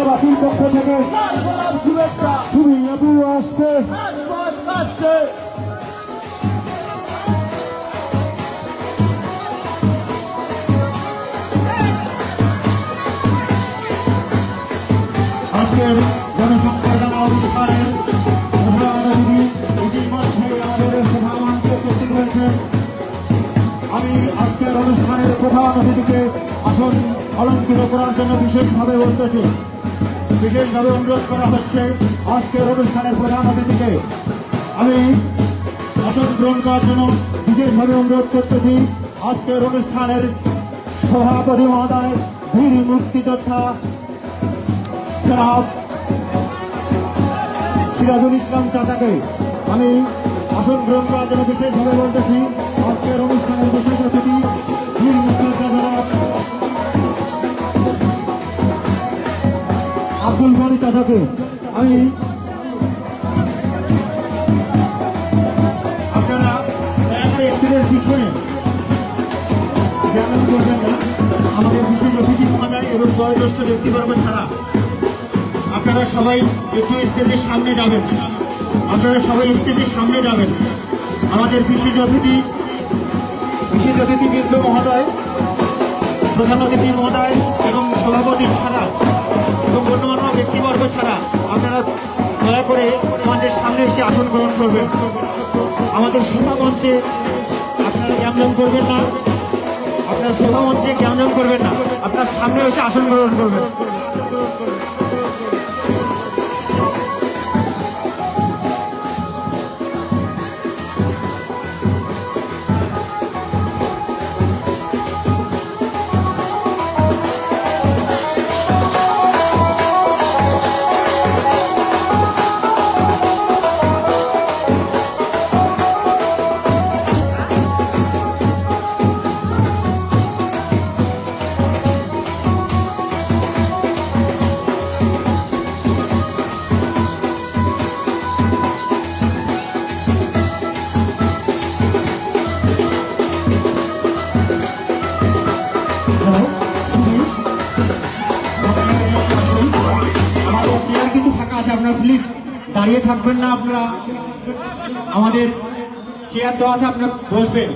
বাসীর পক্ষ থেকে শুভেচ্ছা তুমি আপু আসছে। আজকের জনসংবর্ধনা অনুষ্ঠানের প্রধান অতিথি ইতিমধ্যে আমাদের সভামঞ্চে উপস্থিত হয়েছেন। আমি আজকের অনুষ্ঠানের প্রধান অতিথিকে আসন অলঙ্কৃত করার জন্য বিশেষভাবে বলতেছি। বিশেষভাবে অনুরোধ করা হচ্ছে আজকের অনুষ্ঠানের প্রধান অতিথিকে আমি আসন গ্রহণ করার জন্য বিশেষভাবে অনুরোধ করতেছি। আজকের অনুষ্ঠানের সভাপতি মহোদয় বীর মুক্তিযোদ্ধা জনাব সিরাজুল ইসলাম চাচাকে আমি আসন গ্রহণ করার জন্য বিশেষভাবে বলতেছি। আজকের অনুষ্ঠানের বিশেষ অতিথি বীর মুক্তিযোদ্ধা জনাব আব্দুল গনি চাচাকে আমি আপনারা স্টেজের পিছনে জ্ঞাপন করবেন না। আমাদের বিশেষ অতিথি মহোদয় এবং বয়োজ্যেষ্ঠ ব্যক্তিবর্গ ছাড়া আপনারা সবাই একটু স্টেজের সামনে যাবেন। আপনারা সবাই স্টেজের সামনে যাবেন। আমাদের বিশেষ অতিথি বৃন্দ মহোদয়, প্রধান অতিথি মহোদয় এবং সভাপতি ছাড়া এবং গণ্যমান্য ব্যক্তিবর্গ ছাড়া আপনারা দয়া করে আমাদের সামনে এসে আসন গ্রহণ করবেন। আমাদের সভামঞ্চে আপনারা জ্ঞাপন করবেন না। আপনারা সভামঞ্চে জ্ঞাপন করবেন না। আপনার সামনে এসে আসন গ্রহণ করবেন। আপনারা প্লিজ দাঁড়িয়ে থাকবেন না। আপনারা আমাদের চেয়ার দেওয়া আছে, আপনারা বসবেন।